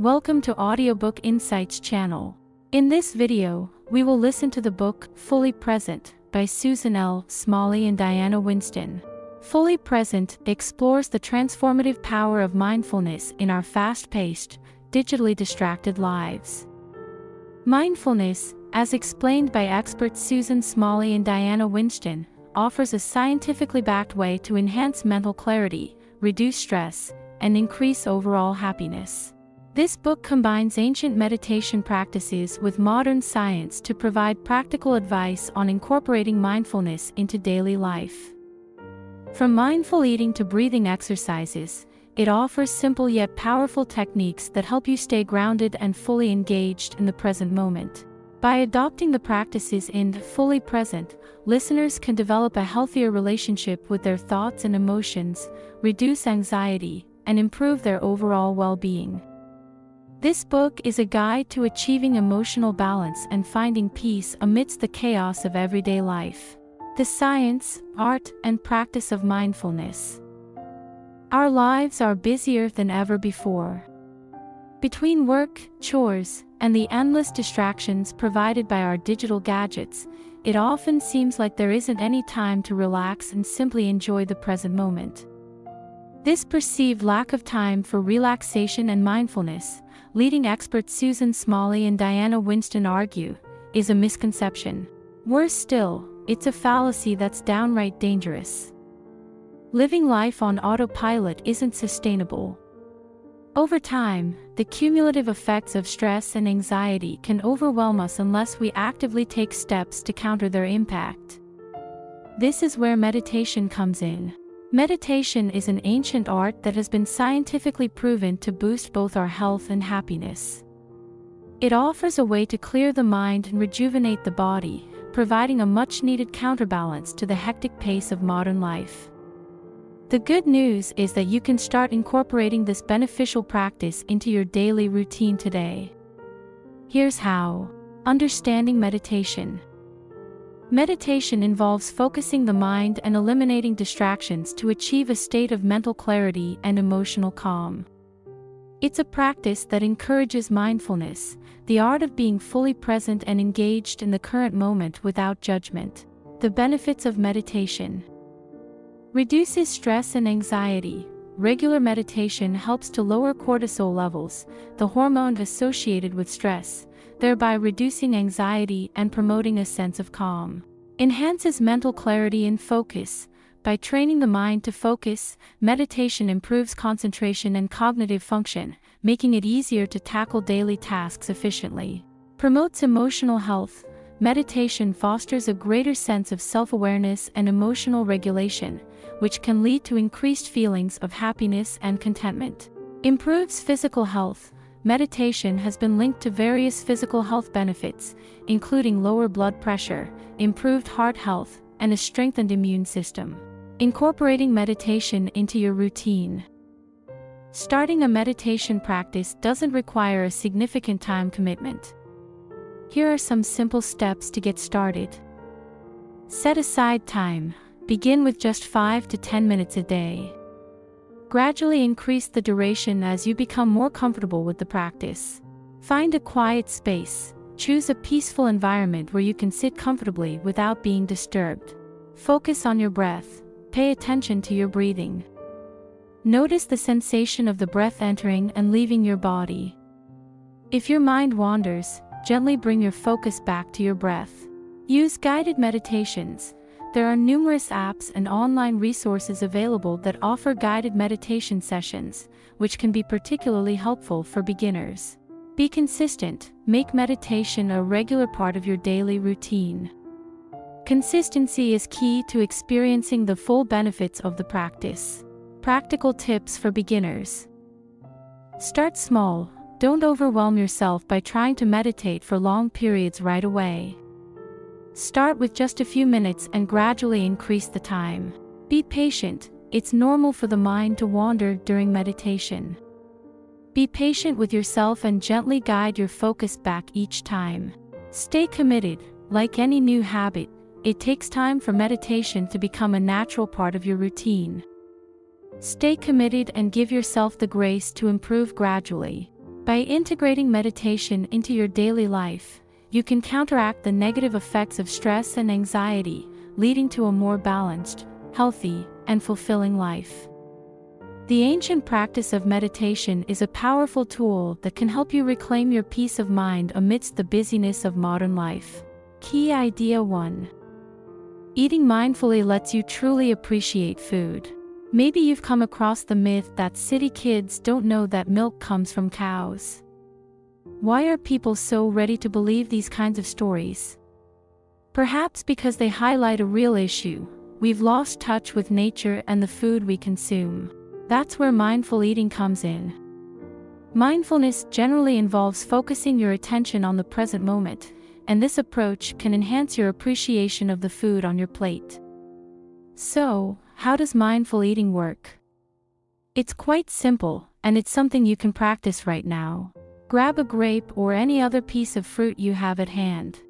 Welcome to Audiobook Insights channel. In this video, we will listen to the book Fully Present by Susan L. Smalley and Diana Winston. Fully Present explores the transformative power of mindfulness in our fast-paced, digitally distracted lives. Mindfulness, as explained by experts Susan Smalley and Diana Winston, offers a scientifically backed way to enhance mental clarity, reduce stress, and increase overall happiness. This book combines ancient meditation practices with modern science to provide practical advice on incorporating mindfulness into daily life. From mindful eating to breathing exercises, it offers simple yet powerful techniques that help you stay grounded and fully engaged in the present moment. By adopting the practices in Fully Present, listeners can develop a healthier relationship with their thoughts and emotions, reduce anxiety, and improve their overall well-being. This book is a guide to achieving emotional balance and finding peace amidst the chaos of everyday life. The science, art, and practice of mindfulness. Our lives are busier than ever before. Between work, chores, and the endless distractions provided by our digital gadgets, it often seems like there isn't any time to relax and simply enjoy the present moment. This perceived lack of time for relaxation and mindfulness, leading experts Susan Smalley and Diana Winston argue, is a misconception. Worse still, it's a fallacy that's downright dangerous. Living life on autopilot isn't sustainable. Over time, the cumulative effects of stress and anxiety can overwhelm us unless we actively take steps to counter their impact. This is where meditation comes in. Meditation is an ancient art that has been scientifically proven to boost both our health and happiness. It offers a way to clear the mind and rejuvenate the body, providing a much-needed counterbalance to the hectic pace of modern life. The good news is that you can start incorporating this beneficial practice into your daily routine today. Here's how. Understanding meditation. Meditation involves focusing the mind and eliminating distractions to achieve a state of mental clarity and emotional calm. It's a practice that encourages mindfulness, the art of being fully present and engaged in the current moment without judgment. The benefits of meditation. Reduces stress and anxiety. Regular meditation helps to lower cortisol levels, the hormone associated with stress, thereby reducing anxiety and promoting a sense of calm. Enhances mental clarity and focus. By training the mind to focus, meditation improves concentration and cognitive function, making it easier to tackle daily tasks efficiently. Promotes emotional health. Meditation fosters a greater sense of self-awareness and emotional regulation, which can lead to increased feelings of happiness and contentment. Improves physical health. Meditation has been linked to various physical health benefits, including lower blood pressure, improved heart health, and a strengthened immune system. Incorporating meditation into your routine. Starting a meditation practice doesn't require a significant time commitment. Here are some simple steps to get started. Set aside time. Begin with just 5 to 10 minutes a day. Gradually increase the duration as you become more comfortable with the practice. Find a quiet space. Choose a peaceful environment where you can sit comfortably without being disturbed. Focus on your breath. Pay attention to your breathing. Notice the sensation of the breath entering and leaving your body. If your mind wanders, gently bring your focus back to your breath. Use guided meditations. There are numerous apps and online resources available that offer guided meditation sessions, which can be particularly helpful for beginners. Be consistent. Make meditation a regular part of your daily routine. Consistency is key to experiencing the full benefits of the practice. Practical tips for beginners. Start small. Don't overwhelm yourself by trying to meditate for long periods right away. Start with just a few minutes and gradually increase the time. Be patient. It's normal for the mind to wander during meditation. Be patient with yourself and gently guide your focus back each time. Stay committed. Like any new habit, it takes time for meditation to become a natural part of your routine. Stay committed and give yourself the grace to improve gradually. By integrating meditation into your daily life, you can counteract the negative effects of stress and anxiety, leading to a more balanced, healthy, and fulfilling life. The ancient practice of meditation is a powerful tool that can help you reclaim your peace of mind amidst the busyness of modern life. Key Idea 1. Eating mindfully lets you truly appreciate food. Maybe you've come across the myth that city kids don't know that milk comes from cows. Why are people so ready to believe these kinds of stories? Perhaps because they highlight a real issue. We've lost touch with nature and the food we consume. That's where mindful eating comes in. Mindfulness generally involves focusing your attention on the present moment, and this approach can enhance your appreciation of the food on your plate. So, how does mindful eating work? It's quite simple, and it's something you can practice right now. Grab a grape or any other piece of fruit you have at hand.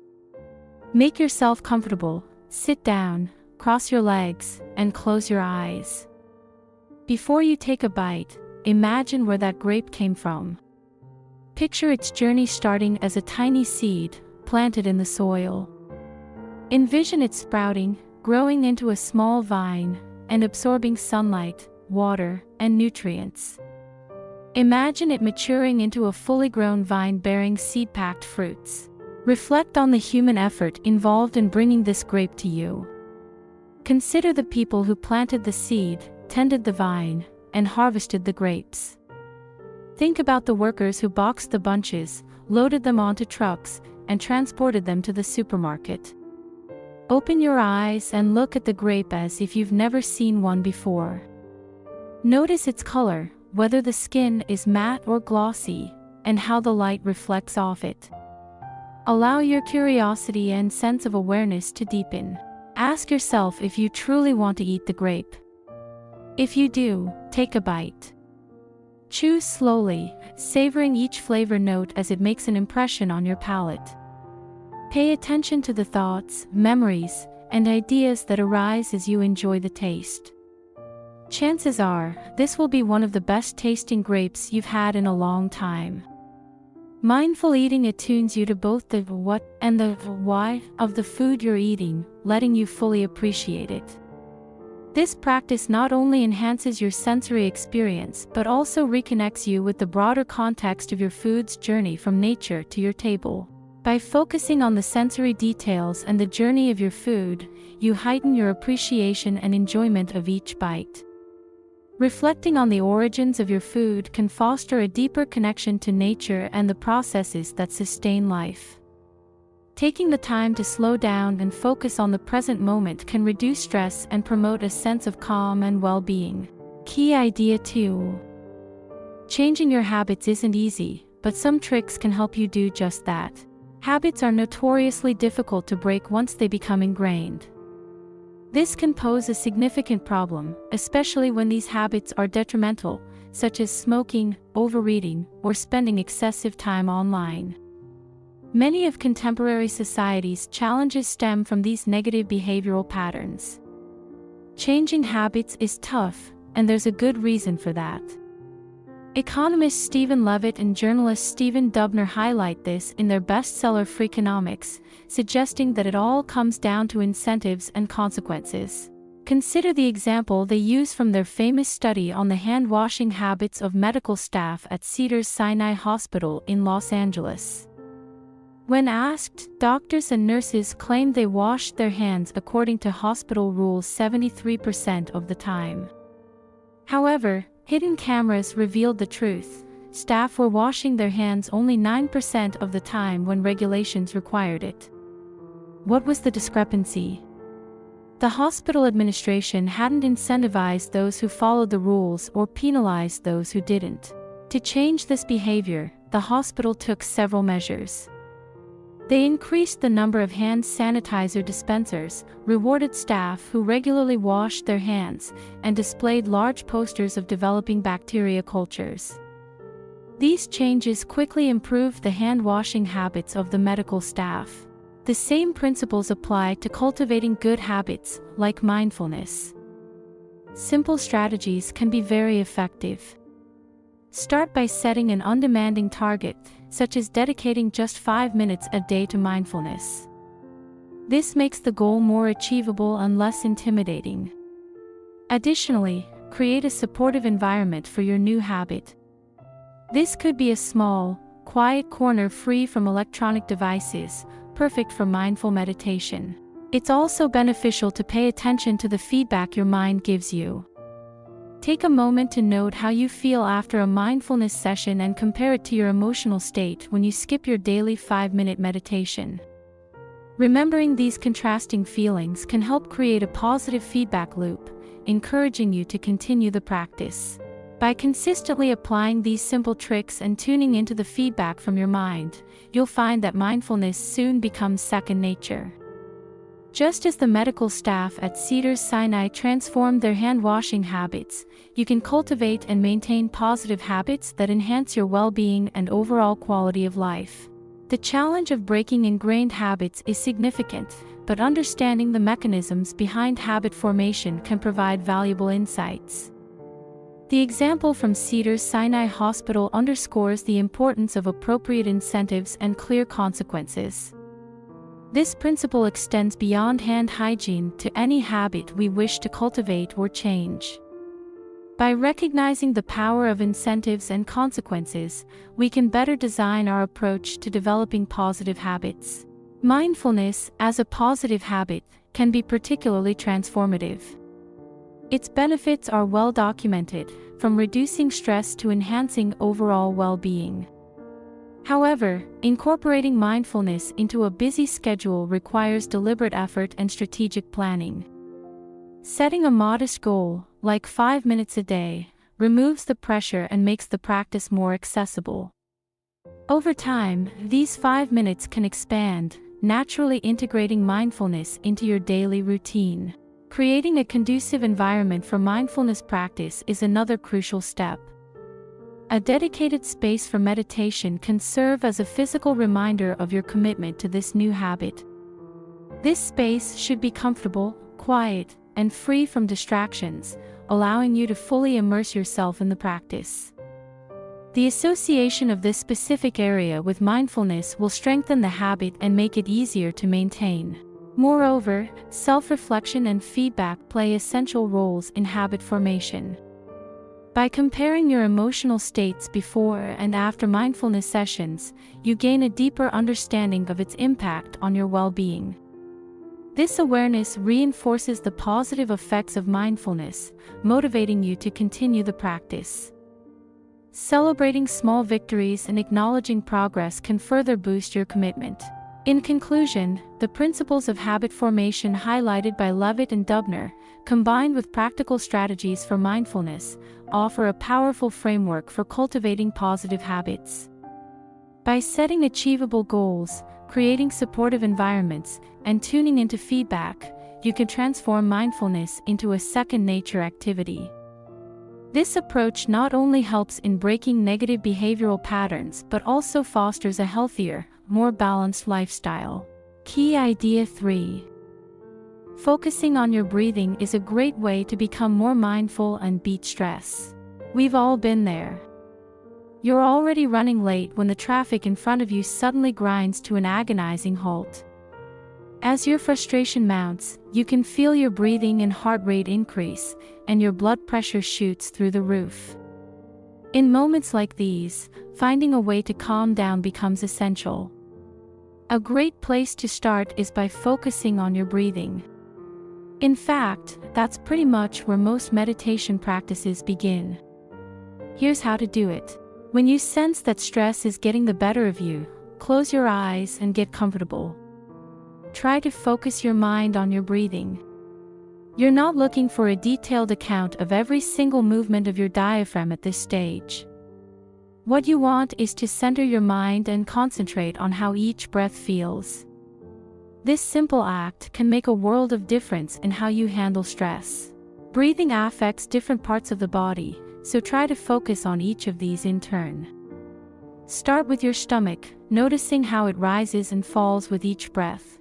Make yourself comfortable, sit down, cross your legs, and close your eyes. Before you take a bite, imagine where that grape came from. Picture its journey starting as a tiny seed, planted in the soil. Envision it sprouting, growing into a small vine, and absorbing sunlight, water, and nutrients. Imagine it maturing into a fully grown vine bearing seed-packed fruits. Reflect on the human effort involved in bringing this grape to you. Consider the people who planted the seed, tended the vine, and harvested the grapes. Think about the workers who boxed the bunches, loaded them onto trucks, and transported them to the supermarket. Open your eyes and look at the grape as if you've never seen one before. Notice its color, whether the skin is matte or glossy, and how the light reflects off it. Allow your curiosity and sense of awareness to deepen. Ask yourself if you truly want to eat the grape. If you do, take a bite. Chew slowly, savoring each flavor note as it makes an impression on your palate. Pay attention to the thoughts, memories, and ideas that arise as you enjoy the taste. Chances are, this will be one of the best tasting grapes you've had in a long time. Mindful eating attunes you to both the what and the why of the food you're eating, letting you fully appreciate it. This practice not only enhances your sensory experience but also reconnects you with the broader context of your food's journey from nature to your table. By focusing on the sensory details and the journey of your food, you heighten your appreciation and enjoyment of each bite. Reflecting on the origins of your food can foster a deeper connection to nature and the processes that sustain life. Taking the time to slow down and focus on the present moment can reduce stress and promote a sense of calm and well-being. Key Idea 2. Changing your habits isn't easy, but some tricks can help you do just that. Habits are notoriously difficult to break once they become ingrained. This can pose a significant problem, especially when these habits are detrimental, such as smoking, overeating, or spending excessive time online. Many of contemporary society's challenges stem from these negative behavioral patterns. Changing habits is tough, and there's a good reason for that. Economist Stephen Levitt and journalist Stephen Dubner highlight this in their bestseller Freakonomics, suggesting that it all comes down to incentives and consequences. Consider the example they use from their famous study on the hand-washing habits of medical staff at Cedars-Sinai Hospital in Los Angeles. When asked, doctors and nurses claimed they washed their hands according to hospital rules 73% of the time. However, hidden cameras revealed the truth. Staff were washing their hands only 9% of the time when regulations required it. What was the discrepancy? The hospital administration hadn't incentivized those who followed the rules or penalized those who didn't. To change this behavior, the hospital took several measures. They increased the number of hand sanitizer dispensers, rewarded staff who regularly washed their hands, and displayed large posters of developing bacteria cultures. These changes quickly improved the hand-washing habits of the medical staff. The same principles apply to cultivating good habits, like mindfulness. Simple strategies can be very effective. Start by setting an undemanding target, such as dedicating just 5 minutes a day to mindfulness. This makes the goal more achievable and less intimidating. Additionally, create a supportive environment for your new habit. This could be a small, quiet corner free from electronic devices, perfect for mindful meditation. It's also beneficial to pay attention to the feedback your mind gives you. Take a moment to note how you feel after a mindfulness session and compare it to your emotional state when you skip your daily 5-minute meditation. Remembering these contrasting feelings can help create a positive feedback loop, encouraging you to continue the practice. By consistently applying these simple tricks and tuning into the feedback from your mind, you'll find that mindfulness soon becomes second nature. Just as the medical staff at Cedars-Sinai transformed their hand-washing habits, you can cultivate and maintain positive habits that enhance your well-being and overall quality of life. The challenge of breaking ingrained habits is significant, but understanding the mechanisms behind habit formation can provide valuable insights. The example from Cedars-Sinai Hospital underscores the importance of appropriate incentives and clear consequences. This principle extends beyond hand hygiene to any habit we wish to cultivate or change. By recognizing the power of incentives and consequences, we can better design our approach to developing positive habits. Mindfulness, as a positive habit, can be particularly transformative. Its benefits are well documented, from reducing stress to enhancing overall well-being. However, incorporating mindfulness into a busy schedule requires deliberate effort and strategic planning. Setting a modest goal, like 5 minutes a day, removes the pressure and makes the practice more accessible. Over time, these 5 minutes can expand, naturally integrating mindfulness into your daily routine. Creating a conducive environment for mindfulness practice is another crucial step. A dedicated space for meditation can serve as a physical reminder of your commitment to this new habit. This space should be comfortable, quiet, and free from distractions, allowing you to fully immerse yourself in the practice. The association of this specific area with mindfulness will strengthen the habit and make it easier to maintain. Moreover, self-reflection and feedback play essential roles in habit formation. By comparing your emotional states before and after mindfulness sessions, you gain a deeper understanding of its impact on your well-being. This awareness reinforces the positive effects of mindfulness, motivating you to continue the practice. Celebrating small victories and acknowledging progress can further boost your commitment. In conclusion, the principles of habit formation highlighted by Levitt and Dubner, combined with practical strategies for mindfulness, offer a powerful framework for cultivating positive habits. By setting achievable goals, creating supportive environments, and tuning into feedback, you can transform mindfulness into a second-nature activity. This approach not only helps in breaking negative behavioral patterns but also fosters a healthier, more balanced lifestyle. Key idea 3. Focusing on your breathing is a great way to become more mindful and beat stress. We've all been there. You're already running late when the traffic in front of you suddenly grinds to an agonizing halt. As your frustration mounts, you can feel your breathing and heart rate increase, and your blood pressure shoots through the roof. In moments like these, finding a way to calm down becomes essential. A great place to start is by focusing on your breathing. In fact, that's pretty much where most meditation practices begin. Here's how to do it. When you sense that stress is getting the better of you, close your eyes and get comfortable. Try to focus your mind on your breathing. You're not looking for a detailed account of every single movement of your diaphragm at this stage. What you want is to center your mind and concentrate on how each breath feels. This simple act can make a world of difference in how you handle stress. Breathing affects different parts of the body, so try to focus on each of these in turn. Start with your stomach, noticing how it rises and falls with each breath.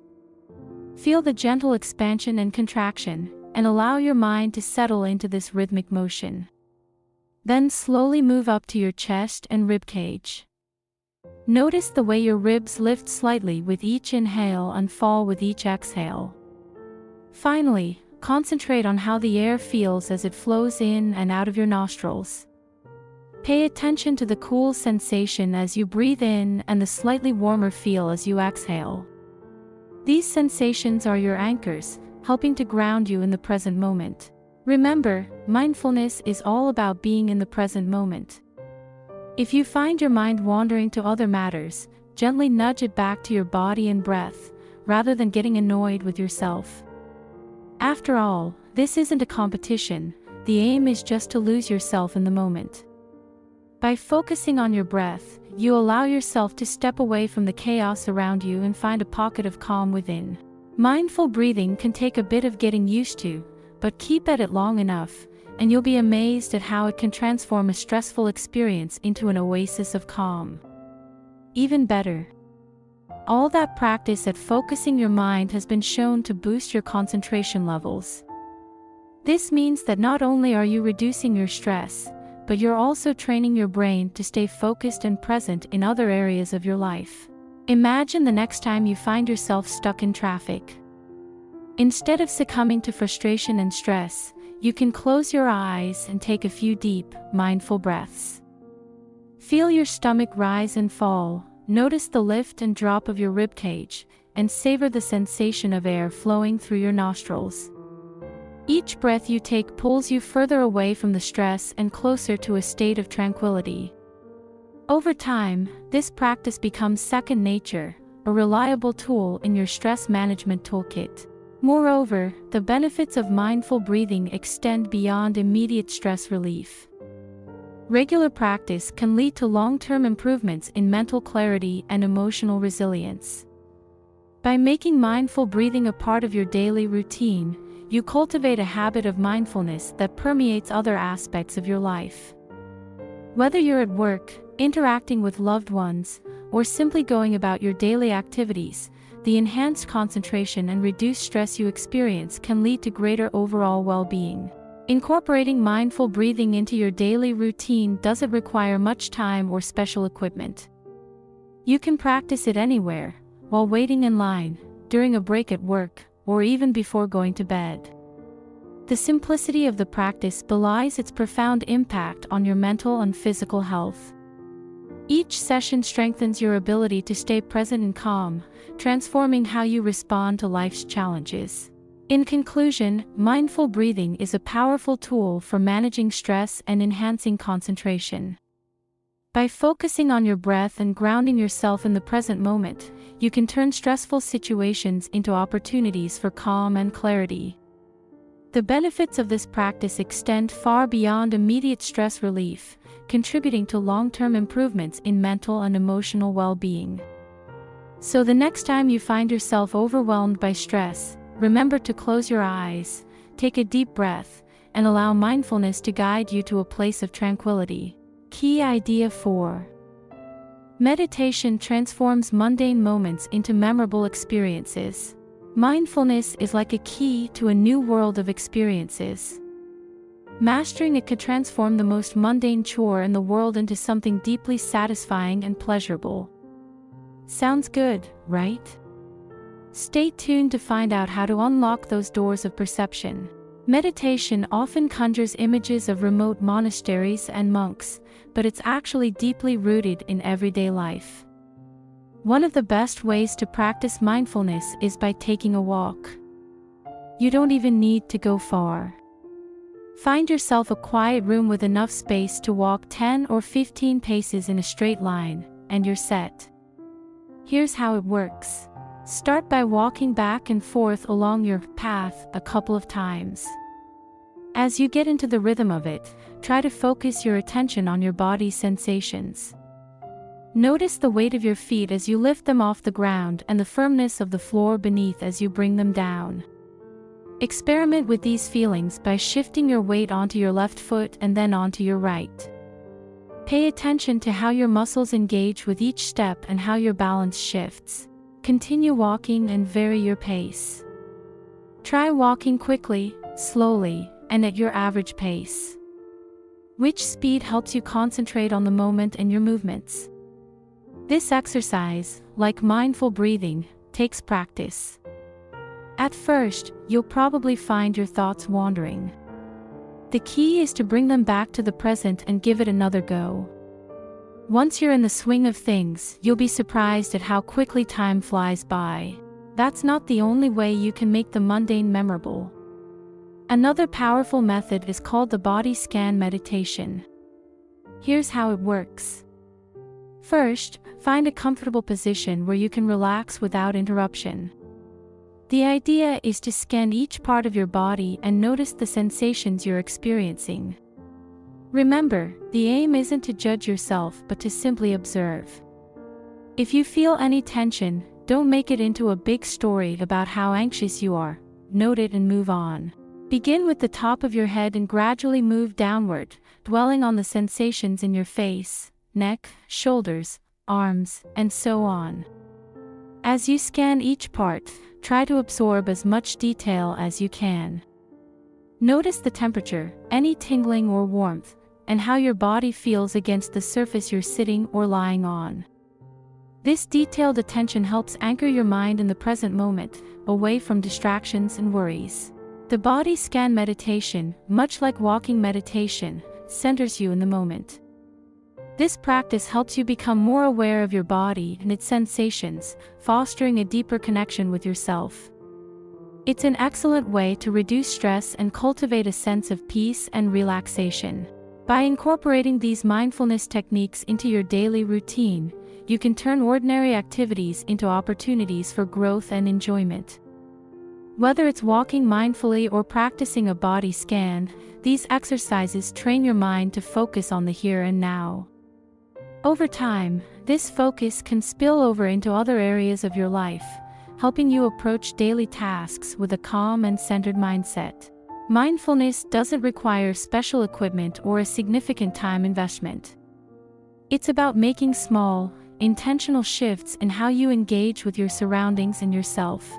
Feel the gentle expansion and contraction, and allow your mind to settle into this rhythmic motion. Then slowly move up to your chest and rib cage. Notice the way your ribs lift slightly with each inhale and fall with each exhale. Finally, concentrate on how the air feels as it flows in and out of your nostrils. Pay attention to the cool sensation as you breathe in and the slightly warmer feel as you exhale. These sensations are your anchors, helping to ground you in the present moment. Remember, mindfulness is all about being in the present moment. If you find your mind wandering to other matters, gently nudge it back to your body and breath, rather than getting annoyed with yourself. After all, this isn't a competition, the aim is just to lose yourself in the moment. By focusing on your breath, you allow yourself to step away from the chaos around you and find a pocket of calm within. Mindful breathing can take a bit of getting used to, but keep at it long enough, and you'll be amazed at how it can transform a stressful experience into an oasis of calm. Even better, all that practice at focusing your mind has been shown to boost your concentration levels. This means that not only are you reducing your stress, but you're also training your brain to stay focused and present in other areas of your life. Imagine the next time you find yourself stuck in traffic. Instead of succumbing to frustration and stress, you can close your eyes and take a few deep, mindful breaths. Feel your stomach rise and fall, notice the lift and drop of your ribcage, and savor the sensation of air flowing through your nostrils. Each breath you take pulls you further away from the stress and closer to a state of tranquility. Over time, this practice becomes second nature, a reliable tool in your stress management toolkit. Moreover, the benefits of mindful breathing extend beyond immediate stress relief. Regular practice can lead to long-term improvements in mental clarity and emotional resilience. By making mindful breathing a part of your daily routine, you cultivate a habit of mindfulness that permeates other aspects of your life. Whether you're at work, interacting with loved ones, or simply going about your daily activities, the enhanced concentration and reduced stress you experience can lead to greater overall well-being. Incorporating mindful breathing into your daily routine doesn't require much time or special equipment. You can practice it anywhere, while waiting in line, during a break at work, or even before going to bed. The simplicity of the practice belies its profound impact on your mental and physical health. Each session strengthens your ability to stay present and calm, transforming how you respond to life's challenges. In conclusion, mindful breathing is a powerful tool for managing stress and enhancing concentration. By focusing on your breath and grounding yourself in the present moment, you can turn stressful situations into opportunities for calm and clarity. The benefits of this practice extend far beyond immediate stress relief, contributing to long-term improvements in mental and emotional well-being. So the next time you find yourself overwhelmed by stress, remember to close your eyes, take a deep breath, and allow mindfulness to guide you to a place of tranquility. Key idea 4. Meditation transforms mundane moments into memorable experiences. Mindfulness is like a key to a new world of experiences. Mastering it could transform the most mundane chore in the world into something deeply satisfying and pleasurable. Sounds good, right? Stay tuned to find out how to unlock those doors of perception. Meditation often conjures images of remote monasteries and monks, but it's actually deeply rooted in everyday life. One of the best ways to practice mindfulness is by taking a walk. You don't even need to go far. Find yourself a quiet room with enough space to walk 10 or 15 paces in a straight line, and you're set. Here's how it works. Start by walking back and forth along your path a couple of times. As you get into the rhythm of it, try to focus your attention on your body's sensations. Notice the weight of your feet as you lift them off the ground and the firmness of the floor beneath as you bring them down. Experiment with these feelings by shifting your weight onto your left foot and then onto your right. Pay attention to how your muscles engage with each step and how your balance shifts. Continue walking and vary your pace. Try walking quickly, slowly, and at your average pace. which speed helps you concentrate on the moment and your movements. This exercise, like mindful breathing, takes practice. At first, you'll probably find your thoughts wandering. The key is to bring them back to the present and give it another go. Once you're in the swing of things, you'll be surprised at how quickly time flies by. That's not the only way you can make the mundane memorable. Another powerful method is called the body scan meditation. Here's how it works. First, find a comfortable position where you can relax without interruption. The idea is to scan each part of your body and notice the sensations you're experiencing. Remember, the aim isn't to judge yourself but to simply observe. If you feel any tension, don't make it into a big story about how anxious you are. Note it and move on. Begin with the top of your head and gradually move downward, dwelling on the sensations in your face, neck, shoulders, arms, and so on. As you scan each part, try to absorb as much detail as you can. Notice the temperature, any tingling or warmth, and how your body feels against the surface you're sitting or lying on. This detailed attention helps anchor your mind in the present moment, away from distractions and worries. The body scan meditation, much like walking meditation, centers you in the moment. This practice helps you become more aware of your body and its sensations, fostering a deeper connection with yourself. It's an excellent way to reduce stress and cultivate a sense of peace and relaxation. By incorporating these mindfulness techniques into your daily routine, you can turn ordinary activities into opportunities for growth and enjoyment. Whether it's walking mindfully or practicing a body scan, these exercises train your mind to focus on the here and now. Over time, this focus can spill over into other areas of your life, helping you approach daily tasks with a calm and centered mindset. Mindfulness doesn't require special equipment or a significant time investment. It's about making small, intentional shifts in how you engage with your surroundings and yourself.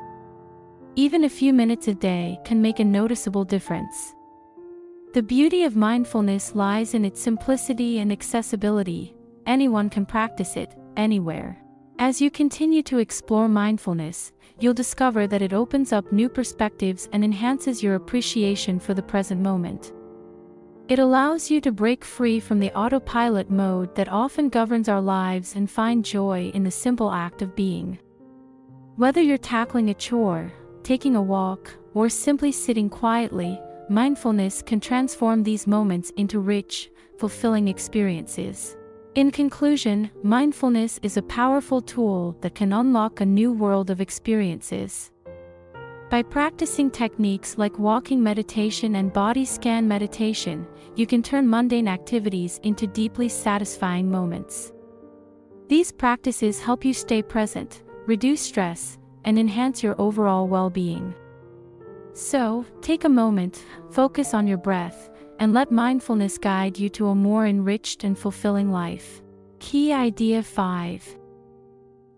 Even a few minutes a day can make a noticeable difference. The beauty of mindfulness lies in its simplicity and accessibility. Anyone can practice it, anywhere. As you continue to explore mindfulness, you'll discover that it opens up new perspectives and enhances your appreciation for the present moment. It allows you to break free from the autopilot mode that often governs our lives and find joy in the simple act of being. Whether you're tackling a chore, taking a walk, or simply sitting quietly, mindfulness can transform these moments into rich, fulfilling experiences. In conclusion, mindfulness is a powerful tool that can unlock a new world of experiences. By practicing techniques like walking meditation and body scan meditation, you can turn mundane activities into deeply satisfying moments. These practices help you stay present, reduce stress, and enhance your overall well-being. So, take a moment, focus on your breath, and let mindfulness guide you to a more enriched and fulfilling life. Key idea 5.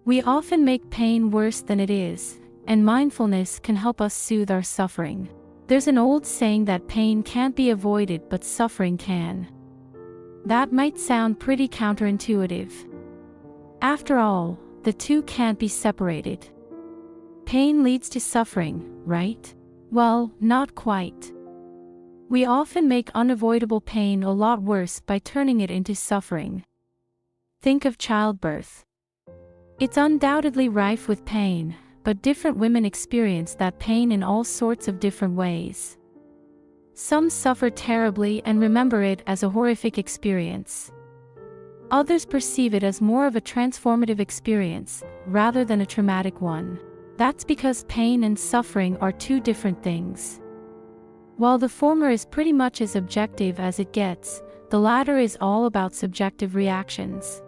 We often make pain worse than it is, and mindfulness can help us soothe our suffering. There's an old saying that pain can't be avoided but suffering can. That might sound pretty counterintuitive. After all, the two can't be separated. Pain leads to suffering, right? Well, not quite. We often make unavoidable pain a lot worse by turning it into suffering. Think of childbirth. It's undoubtedly rife with pain, but different women experience that pain in all sorts of different ways. Some suffer terribly and remember it as a horrific experience. Others perceive it as more of a transformative experience, rather than a traumatic one. That's because pain and suffering are two different things. While the former is pretty much as objective as it gets, the latter is all about subjective reactions.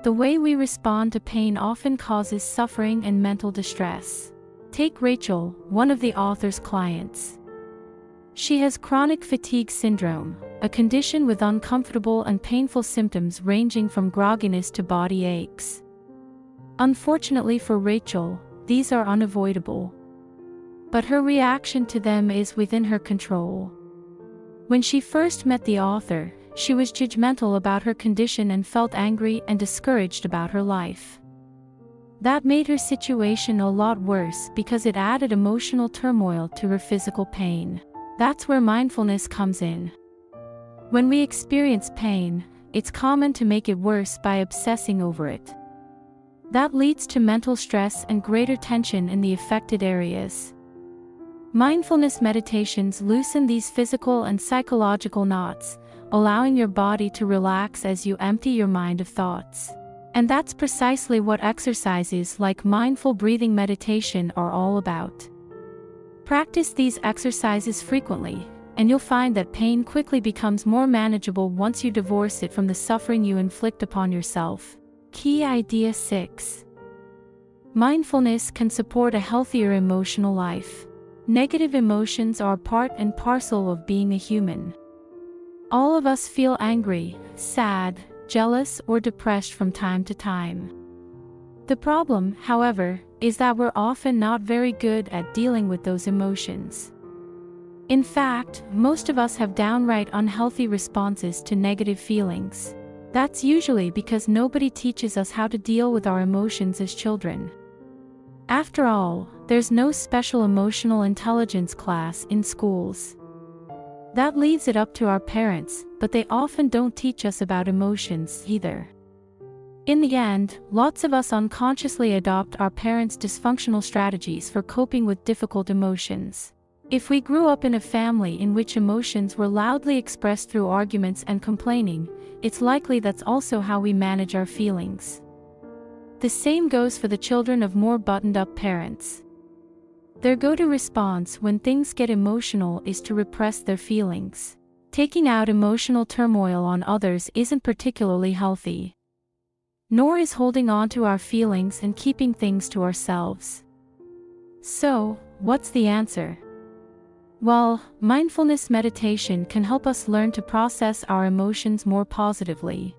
The way we respond to pain often causes suffering and mental distress. Take Rachel, one of the author's clients. She has chronic fatigue syndrome, a condition with uncomfortable and painful symptoms ranging from grogginess to body aches. Unfortunately for Rachel, these are unavoidable. But her reaction to them is within her control. When she first met the author, she was judgmental about her condition and felt angry and discouraged about her life. That made her situation a lot worse because it added emotional turmoil to her physical pain. That's where mindfulness comes in. When we experience pain, it's common to make it worse by obsessing over it. That leads to mental stress and greater tension in the affected areas. Mindfulness meditations loosen these physical and psychological knots, allowing your body to relax as you empty your mind of thoughts. And that's precisely what exercises like mindful breathing meditation are all about. Practice these exercises frequently, and you'll find that pain quickly becomes more manageable once you divorce it from the suffering you inflict upon yourself. Key idea 6. Mindfulness can support a healthier emotional life. Negative emotions are part and parcel of being a human. All of us feel angry, sad, jealous, or depressed from time to time. The problem, however, is that we're often not very good at dealing with those emotions. In fact, most of us have downright unhealthy responses to negative feelings. That's usually because nobody teaches us how to deal with our emotions as children. After all, there's no special emotional intelligence class in schools. That leaves it up to our parents, but they often don't teach us about emotions either. In the end, lots of us unconsciously adopt our parents' dysfunctional strategies for coping with difficult emotions. If we grew up in a family in which emotions were loudly expressed through arguments and complaining, it's likely that's also how we manage our feelings. The same goes for the children of more buttoned-up parents. Their go-to response when things get emotional is to repress their feelings. Taking out emotional turmoil on others isn't particularly healthy. Nor is holding on to our feelings and keeping things to ourselves. So, what's the answer? Well, mindfulness meditation can help us learn to process our emotions more positively.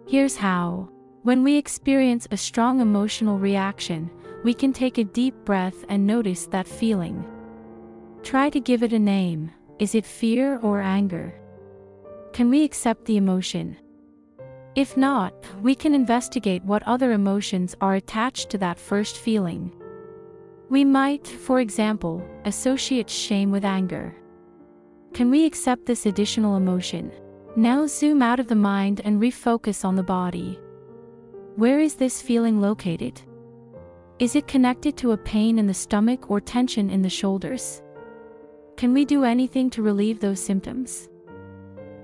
Here's how. When we experience a strong emotional reaction, we can take a deep breath and notice that feeling. Try to give it a name. Is it fear or anger? Can we accept the emotion? If not, we can investigate what other emotions are attached to that first feeling. We might, for example, associate shame with anger. Can we accept this additional emotion? Now zoom out of the mind and refocus on the body. Where is this feeling located? Is it connected to a pain in the stomach or tension in the shoulders? Can we do anything to relieve those symptoms?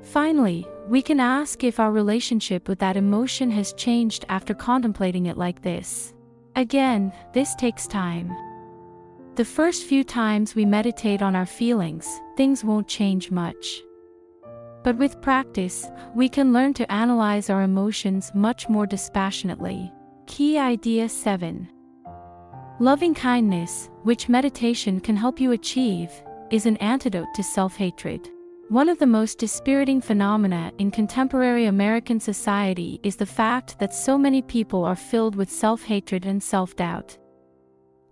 Finally, we can ask if our relationship with that emotion has changed after contemplating it like this. Again, this takes time. The first few times we meditate on our feelings, things won't change much. But with practice, we can learn to analyze our emotions much more dispassionately. Key idea 7. Loving kindness, which meditation can help you achieve, is an antidote to self-hatred. One of the most dispiriting phenomena in contemporary American society is the fact that so many people are filled with self-hatred and self-doubt.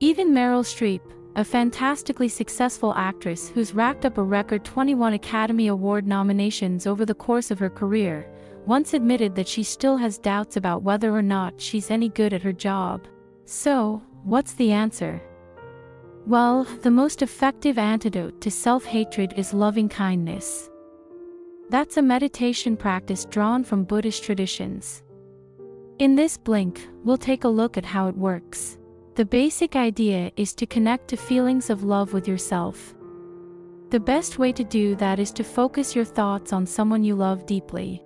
Even Meryl Streep, a fantastically successful actress who's racked up a record 21 Academy Award nominations over the course of her career, once admitted that she still has doubts about whether or not she's any good at her job. So, what's the answer? Well, the most effective antidote to self-hatred is loving kindness. That's a meditation practice drawn from Buddhist traditions. In this blink, we'll take a look at how it works. The basic idea is to connect to feelings of love with yourself. The best way to do that is to focus your thoughts on someone you love deeply.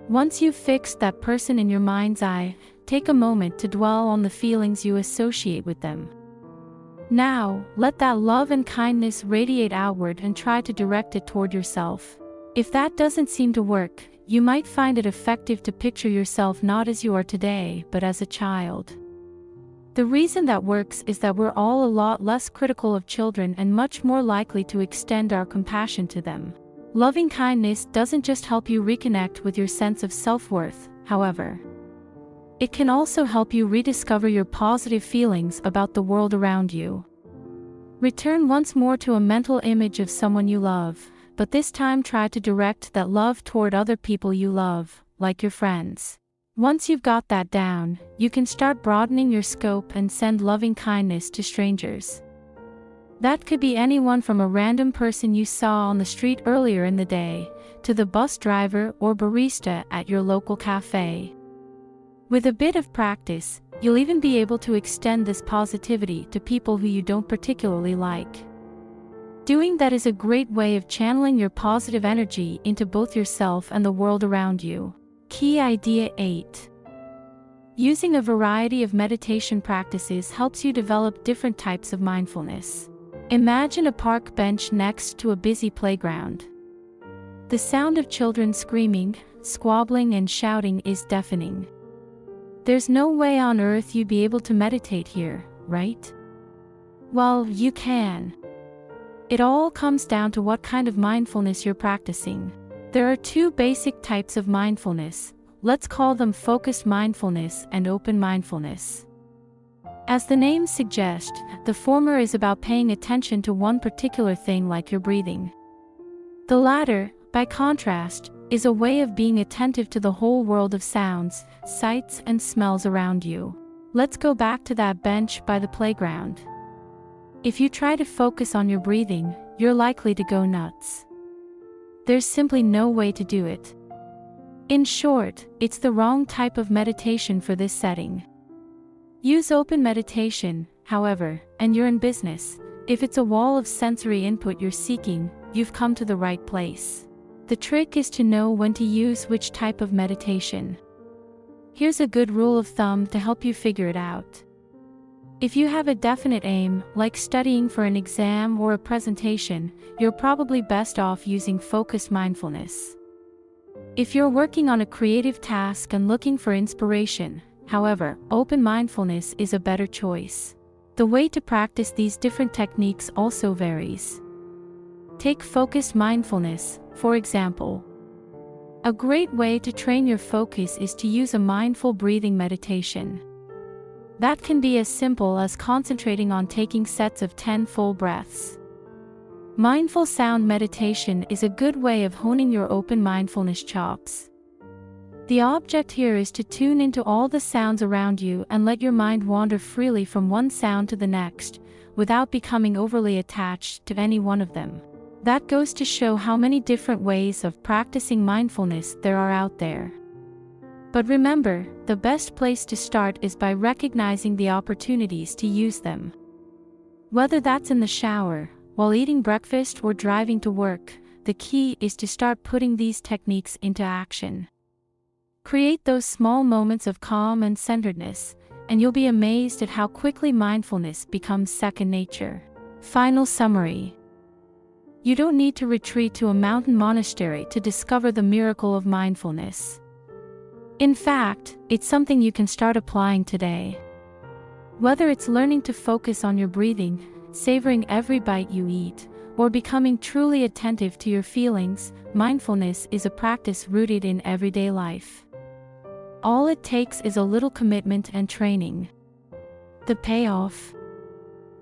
Once you've fixed that person in your mind's eye, take a moment to dwell on the feelings you associate with them. Now, let that love and kindness radiate outward and try to direct it toward yourself. If that doesn't seem to work, you might find it effective to picture yourself not as you are today, but as a child. The reason that works is that we're all a lot less critical of children and much more likely to extend our compassion to them. Loving kindness doesn't just help you reconnect with your sense of self-worth, however. It can also help you rediscover your positive feelings about the world around you. Return once more to a mental image of someone you love, but this time try to direct that love toward other people you love, like your friends. Once you've got that down, you can start broadening your scope and send loving kindness to strangers. That could be anyone from a random person you saw on the street earlier in the day, to the bus driver or barista at your local cafe. With a bit of practice, you'll even be able to extend this positivity to people who you don't particularly like. Doing that is a great way of channeling your positive energy into both yourself and the world around you. Key idea 8. Using a variety of meditation practices helps you develop different types of mindfulness. Imagine a park bench next to a busy playground. The sound of children screaming, squabbling, and shouting is deafening. There's no way on earth you'd be able to meditate here, right? Well, you can. It all comes down to what kind of mindfulness you're practicing. There are two basic types of mindfulness. Let's call them focused mindfulness and open mindfulness. As the name suggests, the former is about paying attention to one particular thing like your breathing. The latter, by contrast, is a way of being attentive to the whole world of sounds, sights, and smells around you. Let's go back to that bench by the playground. If you try to focus on your breathing, you're likely to go nuts. There's simply no way to do it. In short, it's the wrong type of meditation for this setting. Use open meditation, however, and you're in business. If it's a wall of sensory input you're seeking, you've come to the right place. The trick is to know when to use which type of meditation. Here's a good rule of thumb to help you figure it out. If you have a definite aim, like studying for an exam or a presentation, you're probably best off using focused mindfulness. If you're working on a creative task and looking for inspiration, however, open mindfulness is a better choice. The way to practice these different techniques also varies. Take focused mindfulness, for example. A great way to train your focus is to use a mindful breathing meditation. That can be as simple as concentrating on taking sets of 10 full breaths. Mindful sound meditation is a good way of honing your open mindfulness chops. The object here is to tune into all the sounds around you and let your mind wander freely from one sound to the next, without becoming overly attached to any one of them. That goes to show how many different ways of practicing mindfulness there are out there. But remember, the best place to start is by recognizing the opportunities to use them. Whether that's in the shower, while eating breakfast, or driving to work, the key is to start putting these techniques into action. Create those small moments of calm and centeredness, and you'll be amazed at how quickly mindfulness becomes second nature. Final summary. You don't need to retreat to a mountain monastery to discover the miracle of mindfulness. In fact, it's something you can start applying today. Whether it's learning to focus on your breathing, savoring every bite you eat, or becoming truly attentive to your feelings, mindfulness is a practice rooted in everyday life. All it takes is a little commitment and training. The payoff?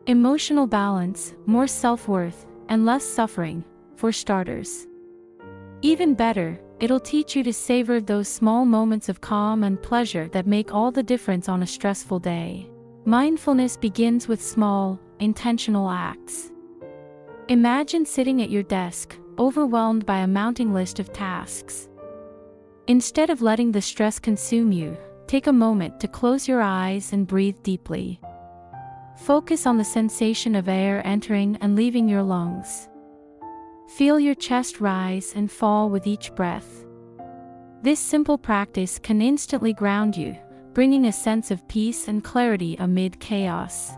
Emotional balance, more self-worth, and less suffering, for starters. Even better, it'll teach you to savor those small moments of calm and pleasure that make all the difference on a stressful day. Mindfulness begins with small, intentional acts. Imagine sitting at your desk, overwhelmed by a mounting list of tasks. Instead of letting the stress consume you, take a moment to close your eyes and breathe deeply. Focus on the sensation of air entering and leaving your lungs. Feel your chest rise and fall with each breath. This simple practice can instantly ground you, bringing a sense of peace and clarity amid chaos.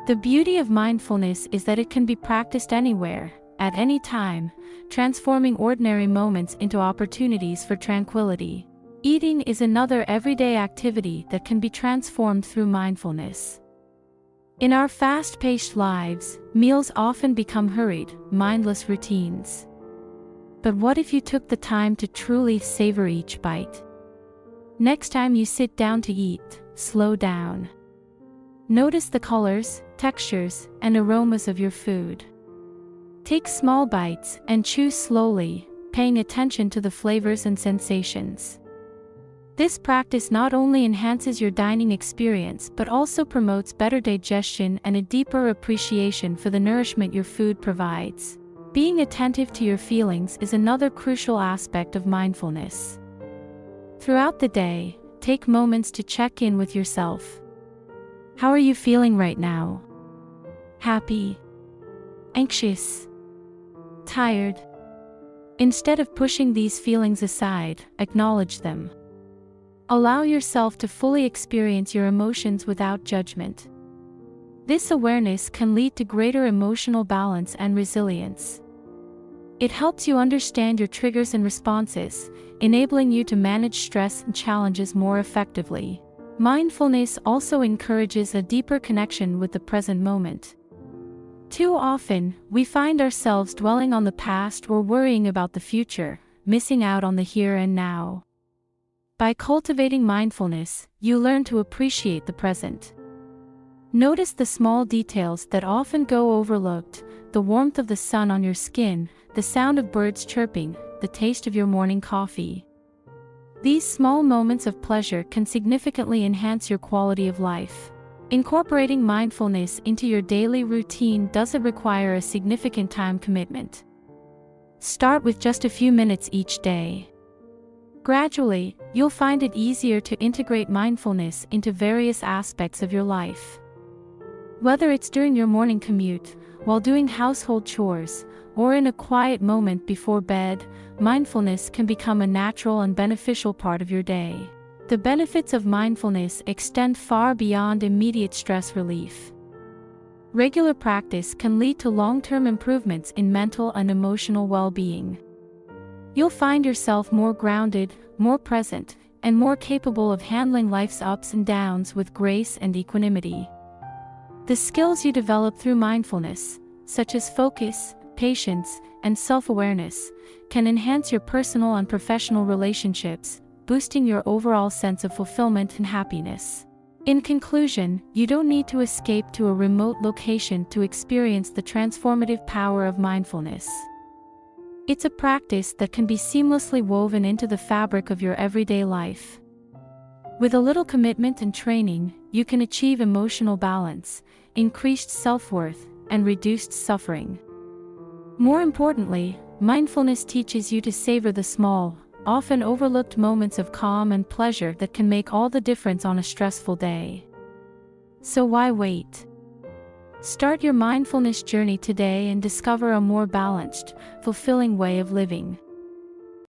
The beauty of mindfulness is that it can be practiced anywhere, at any time, transforming ordinary moments into opportunities for tranquility. Eating is another everyday activity that can be transformed through mindfulness. In our fast-paced lives, meals often become hurried, mindless routines. But what if you took the time to truly savor each bite? Next time you sit down to eat, slow down. Notice the colors, textures, and aromas of your food. Take small bites and chew slowly, paying attention to the flavors and sensations. This practice not only enhances your dining experience but also promotes better digestion and a deeper appreciation for the nourishment your food provides. Being attentive to your feelings is another crucial aspect of mindfulness. Throughout the day, take moments to check in with yourself. How are you feeling right now? Happy? Anxious? Tired? Instead of pushing these feelings aside, acknowledge them. Allow yourself to fully experience your emotions without judgment. This awareness can lead to greater emotional balance and resilience. It helps you understand your triggers and responses, enabling you to manage stress and challenges more effectively. Mindfulness also encourages a deeper connection with the present moment. Too often, we find ourselves dwelling on the past or worrying about the future, missing out on the here and now. By cultivating mindfulness, you learn to appreciate the present. Notice the small details that often go overlooked: the warmth of the sun on your skin, the sound of birds chirping, the taste of your morning coffee. These small moments of pleasure can significantly enhance your quality of life. Incorporating mindfulness into your daily routine doesn't require a significant time commitment. Start with just a few minutes each day. Gradually, you'll find it easier to integrate mindfulness into various aspects of your life. Whether it's during your morning commute, while doing household chores, or in a quiet moment before bed, mindfulness can become a natural and beneficial part of your day. The benefits of mindfulness extend far beyond immediate stress relief. Regular practice can lead to long-term improvements in mental and emotional well-being. You'll find yourself more grounded, more present, and more capable of handling life's ups and downs with grace and equanimity. The skills you develop through mindfulness, such as focus, patience, and self-awareness, can enhance your personal and professional relationships, boosting your overall sense of fulfillment and happiness. In conclusion, you don't need to escape to a remote location to experience the transformative power of mindfulness. It's a practice that can be seamlessly woven into the fabric of your everyday life. With a little commitment and training, you can achieve emotional balance, increased self-worth, and reduced suffering. More importantly, mindfulness teaches you to savor the small, often overlooked moments of calm and pleasure that can make all the difference on a stressful day. So why wait? Start your mindfulness journey today and discover a more balanced, fulfilling way of living.